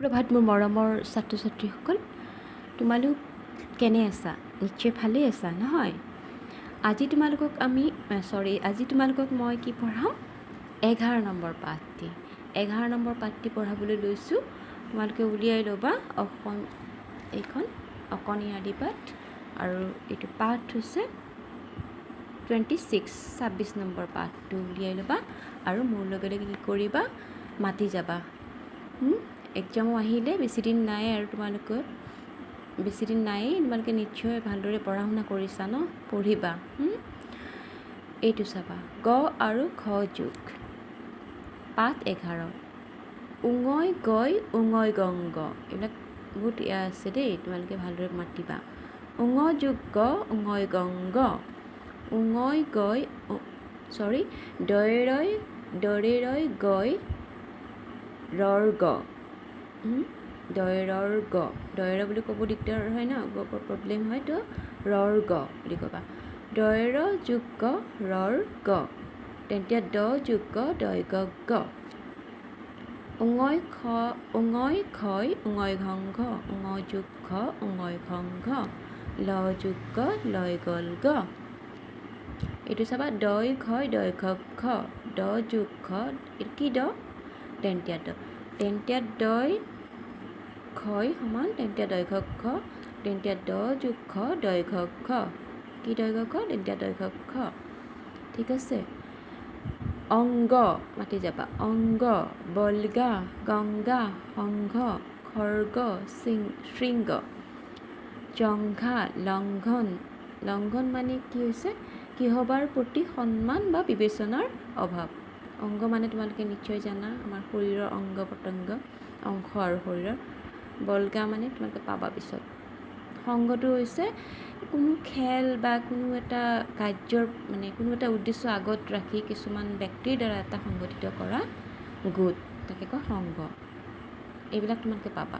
প্ৰভাত মোৰ মৰমৰ ছাত্ৰ ছাত্ৰীসকল, তোমালোক কেনে আছা? নিশ্চয় ভালেই আছা নহয়? আজি তোমালোকক মই কি পঢ়াম? 11 নম্বৰ পাঠটি। 11 নম্বৰ পাঠটি পঢ়াবলৈ লৈছোঁ। তোমালোকে উলিয়াই ল'বা এইখন অকণিৰ আদিপাঠ, আৰু এইটো পাঠ হৈছে 26 নম্বৰ পাঠটো উলিয়াই ল'বা, আৰু মোৰ লগে লগে কি কৰিবা? মাতি যাবা। এক্সামো আহিলে বেছিদিন নাই, আৰু তোমালোকে নিশ্চয় ভালদৰে পঢ়া শুনা কৰিছা ন? পঢ়িবা। এইটো চাবা, গ আৰু ঘ যোগ, পাঠ 11। উঙই গৈ উঙই গংগ, এইবিলাক বহুত আছে দেই, তোমালোকে ভালদৰে মাতিবা। উঙ যোগ গ উঙই গংগ, উঙই গৈ দৰে ৰৈ গৈ ৰৰ গ, দয়ৰৰ গ, দয়ৰ বুলি ক'ব দিগদাৰ হয় ন, প্ৰব্লেম হয়, তো ৰৰ গ বুলি ক'বা। দয়ৰ যোগ গ ৰৰ গ, তেন্তে দ যোগ গ দয় গ গ। উঙই খয় উঙই ঘংঘ, উঙ যোগ ঘ উঙই ঘংঘ, ল যোগ গ লয় গল গ। এইটো চাবা, দয় ঘয় দয় ঘ ঘ, দ যোগ ঘ, কি দ? তেন্তিয়া দ, তেন্তিয়া দয় ঘয় সমান তেন্তিয়া দয় ঘ ঘ, তেন্তিয়া দ যোগ ঘ দয় ঘ ঘ, কি দয় ঘ ঘ? তেন্তিয়া দয় ঘ ঘ। ঠিক আছে। অংগ মাতি যাবা, অংগ, বলগা, গংগা, সংঘ, খৰ্গ, শৃংগ। জংঘা, লংঘন, লংঘন মানে কি হৈছে? কিহবাৰ প্ৰতি সন্মান বা বিবেচনাৰ অভাৱ। অংগ মানে তোমালোকে নিশ্চয় জানা, আমাৰ শৰীৰৰ অংগ প্ৰত্যংগ অংশ আৰু শৰীৰৰ। বলগা মানে তোমালোকে পাবা পিছত। সংগটো হৈছে কোনো খেল বা কোনো এটা কাৰ্যৰ, মানে কোনো এটা উদ্দেশ্য আগত ৰাখি কিছুমান ব্যক্তিৰ দ্বাৰা এটা সংগঠিত কৰা গোট, তাকে কয় সংগ। এইবিলাক তোমালোকে পাবা।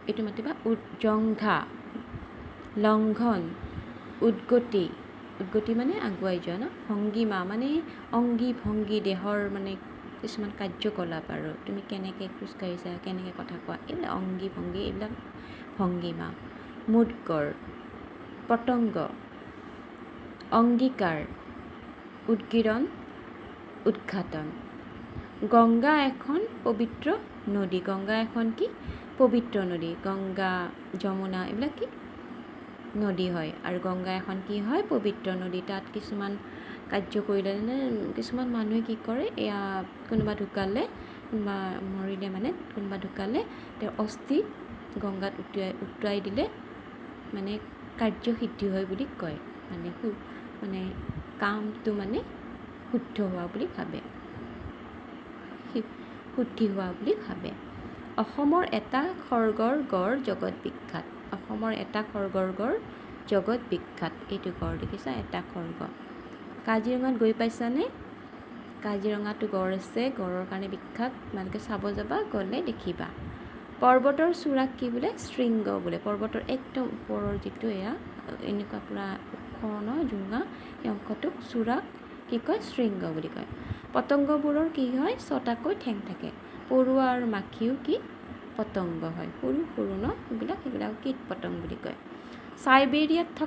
এইটো মাতিবা, জংঘা, লংঘন, উদ্গতি, উদ্গতি মানে আগুৱাই যোৱা ন, ভংগীমা মানে অংগী ভংগী, দেহৰ মানে কিছুমান কাৰ্যকলাপ, আৰু তুমি কেনেকৈ খোজকাঢ়িছা, কেনেকৈ কথা কোৱা, এইবিলাক অংগী ভংগী, এইবিলাক ভংগীমা। মুদগৰ, পতংগ, অংগীকাৰ, উদগীৰণ, উদঘাটন। গংগা এখন পবিত্ৰ নদী, গংগা এখন কি? পবিত্ৰ নদী। গংগা যমুনা এইবিলাক কি? নদী হয়, আৰু গংগা এখন কি হয়? পবিত্ৰ নদী। তাত কিছুমান কাৰ্য কৰিলে, কিছুমান মানুহে কি কৰে, এয়া কোনোবা ঢুকালে, কোনোবা মৰিলে, মানে কোনোবা ঢুকালে তেওঁৰ অস্থি গংগাত উটুৱাই দিলে মানে কাৰ্যসিদ্ধি হয় বুলি কয়, মানে কামটো মানে শুদ্ধ হোৱা বুলি ভাবে, শুদ্ধি হোৱা বুলি ভাবে। অসমৰ এটা খড়গৰ গড় জগত বিখ্যাত, অসমৰ এটা খড়গৰ গড় জগত বিখ্যাত। এইটো গড় দেখিছা, এটা খড়গৰ। কাজিৰঙাত গৈ পাইছানে? কাজিৰঙাতো গড় আছে, গড়ৰ কাৰণে বিখ্যাত, তোমালোকে চাব যাবা, গ'লে দেখিবা। পৰ্বতৰ চূড়াক কি বোলে? শৃংগ বোলে। পৰ্বতৰ একদম ওপৰৰ যিটো এয়া এনেকুৱা পূৰা ওখ ন, জোঙা, এই অংশটোক চূড়াক কি কয়? শৃংগ বুলি কয়। পতংগবোৰৰ কি হয়? 6টাকৈ ঠেং থাকে। পৰুৱা আৰু মাখিও কি? পতংগ হয়, সৰু সৰু ন, সেইবিলাক কীট পতংগ বুলি কয়। চাইবেৰিয়াত থকা